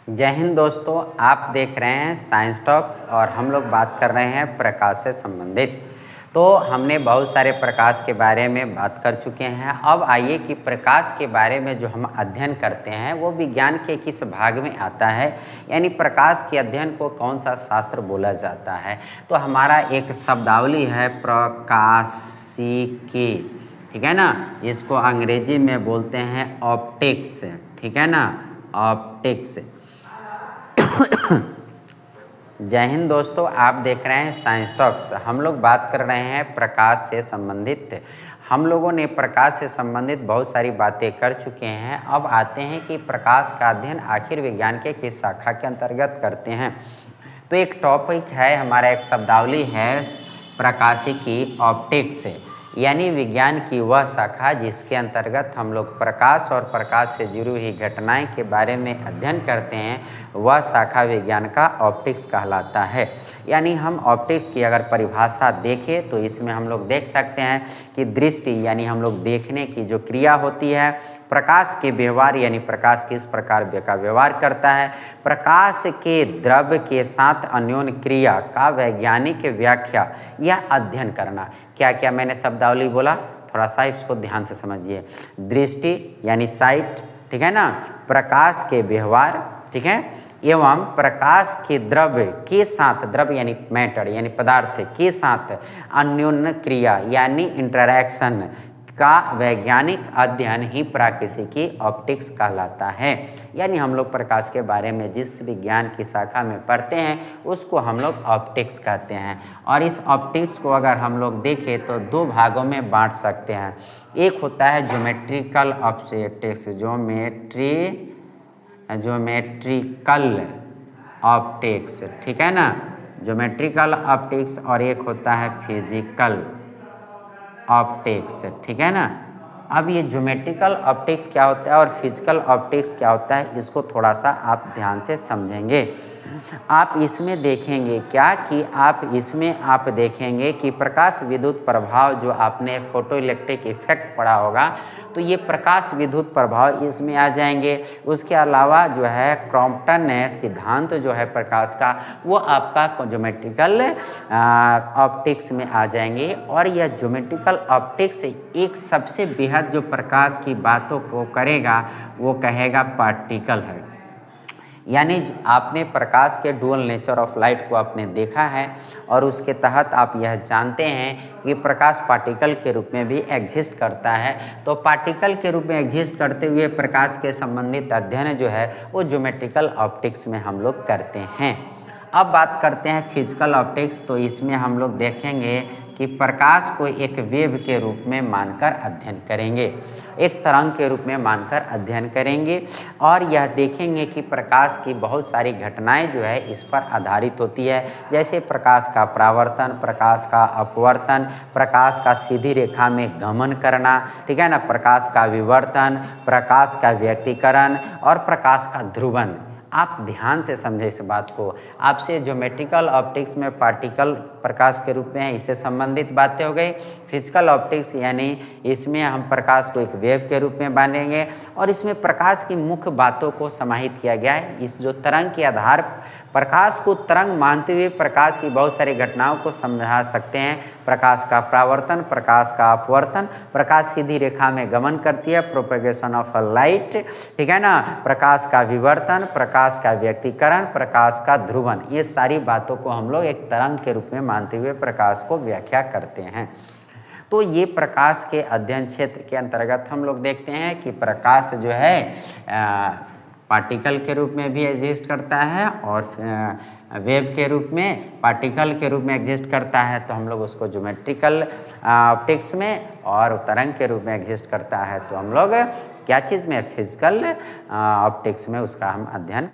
जय हिंद दोस्तों, आप देख रहे हैं साइंस टॉक्स और हम लोग बात कर रहे हैं प्रकाश से संबंधित। तो हमने बहुत सारे प्रकाश के बारे में बात कर चुके हैं। अब आइए कि प्रकाश के बारे में जो हम अध्ययन करते हैं वो विज्ञान के किस भाग में आता है, यानी प्रकाश के अध्ययन को कौन सा शास्त्र बोला जाता है। तो हमारा एक शब्दावली है प्रकाशिकी, ठीक है ना। इसको अंग्रेजी में बोलते हैं ऑप्टिक्स, ठीक है ना, ऑप्टिक्स। जय हिंद दोस्तों, आप देख रहे हैं साइंस टॉक्स। हम लोग बात कर रहे हैं प्रकाश से संबंधित। हम लोगों ने प्रकाश से संबंधित बहुत सारी बातें कर चुके हैं। अब आते हैं कि प्रकाश का अध्ययन आखिर विज्ञान के किस शाखा के अंतर्गत करते हैं। तो एक टॉपिक है हमारा, एक शब्दावली है प्रकाशिकी, ऑप्टिक्स, यानी विज्ञान की वह शाखा जिसके अंतर्गत हम लोग प्रकाश और प्रकाश से जुड़ी हुई घटनाएं के बारे में अध्ययन करते हैं, वह शाखा विज्ञान का ऑप्टिक्स कहलाता है। यानी हम ऑप्टिक्स की अगर परिभाषा देखें तो इसमें हम लोग देख सकते हैं कि दृष्टि, यानी हम लोग देखने की जो क्रिया होती है, प्रकाश के व्यवहार, यानी प्रकाश किस प्रकार का व्यवहार करता है, प्रकाश के द्रव्य के साथ अन्योन्य क्रिया का वैज्ञानिक व्याख्या या अध्ययन करना। क्या क्या मैंने शब्दावली बोला, थोड़ा सा इसको ध्यान से समझिए। दृष्टि यानी साइट, ठीक है ना, प्रकाश के व्यवहार, ठीक है, एवं प्रकाश के द्रव्य के साथ, द्रव्य यानी मैटर यानी पदार्थ के साथ अन्योन्य क्रिया यानी इंटरैक्शन का वैज्ञानिक अध्ययन ही प्रकाशिकी ऑप्टिक्स कहलाता है। यानी हम लोग प्रकाश के बारे में जिस विज्ञान की शाखा में पढ़ते हैं उसको हम लोग ऑप्टिक्स कहते हैं। और इस ऑप्टिक्स को अगर हम लोग देखें तो दो भागों में बांट सकते हैं। एक होता है ज्योमेट्रिकल ऑप्टिक्स, ज्योमेट्रिकल ऑप्टिक्स, ठीक है ना, ज्योमेट्रिकल ऑप्टिक्स, और एक होता है फिजिकल ऑप्टिक्स, ठीक है ना। अब ये ज्योमेट्रिकल ऑप्टिक्स क्या होता है और फिजिकल ऑप्टिक्स क्या होता है, इसको थोड़ा सा आप ध्यान से समझेंगे। आप इसमें देखेंगे क्या कि आप देखेंगे कि प्रकाश विद्युत प्रभाव, जो आपने फोटो इलेक्ट्रिक इफेक्ट पढ़ा होगा, तो ये प्रकाश विद्युत प्रभाव इसमें आ जाएंगे। उसके अलावा जो है क्रॉम्पटन सिद्धांत जो है प्रकाश का, वो आपका ज्योमेट्रिकल ऑप्टिक्स में आ जाएंगे। और यह ज्योमेट्रिकल ऑप्टिक्स एक सबसे बेहद जो प्रकाश की बातों को करेगा वो कहेगा पार्टिकल है। यानी आपने प्रकाश के डुअल नेचर ऑफ लाइट को आपने देखा है और उसके तहत आप यह जानते हैं कि प्रकाश पार्टिकल के रूप में भी एग्जिस्ट करता है। तो पार्टिकल के रूप में एग्जिस्ट करते हुए प्रकाश के संबंधित अध्ययन जो है वो ज्योमेट्रिकल ऑप्टिक्स में हम लोग करते हैं। अब बात करते हैं फिजिकल ऑप्टिक्स। तो इसमें हम लोग देखेंगे कि प्रकाश को एक वेव के रूप में मानकर अध्ययन करेंगे, एक तरंग के रूप में मानकर अध्ययन करेंगे। और यह देखेंगे कि प्रकाश की बहुत सारी घटनाएं जो है इस पर आधारित होती है, जैसे प्रकाश का परावर्तन, प्रकाश का अपवर्तन, प्रकाश का सीधी रेखा में गमन करना, ठीक है ना, प्रकाश का विवर्तन, प्रकाश का व्यक्तीकरण और प्रकाश का ध्रुवन। आप ध्यान से समझे इस बात को। आपसे ज्योमेट्रिकल ऑप्टिक्स में पार्टिकल प्रकाश के रूप में है, इससे संबंधित बातें हो गई। फिजिकल ऑप्टिक्स यानी इसमें हम प्रकाश को एक वेव के रूप में मानेंगे और इसमें प्रकाश की मुख्य बातों को समाहित किया गया है। इस जो तरंग के आधार प्रकाश को तरंग मानते हुए प्रकाश की बहुत सारी घटनाओं को समझा सकते हैं। प्रकाश का परावर्तन, प्रकाश का अपवर्तन, प्रकाश सीधी रेखा में गमन करती है, प्रोपेगेशन ऑफ लाइट, ठीक है ना, प्रकाश का विवर्तन, प्रकाश का व्यक्तीकरण, प्रकाश का ध्रुवन, ये सारी बातों को हम लोग एक तरंग के रूप में मानते हुए प्रकाश को व्याख्या करते हैं। तो ये प्रकाश के अध्ययन क्षेत्र के अंतर्गत हम लोग देखते हैं कि प्रकाश जो है पार्टिकल के रूप में भी एग्जिस्ट करता है और वेव के रूप में, पार्टिकल के रूप में एग्जिस्ट करता है। तो हम लोग उसको ज्योमेट्रिकल ऑप्टिक्स में, और तरंग के रूप में एग्जिस्ट करता है तो हम लोग क्या चीज़ में, फिजिकल ऑप्टिक्स में उसका हम अध्ययन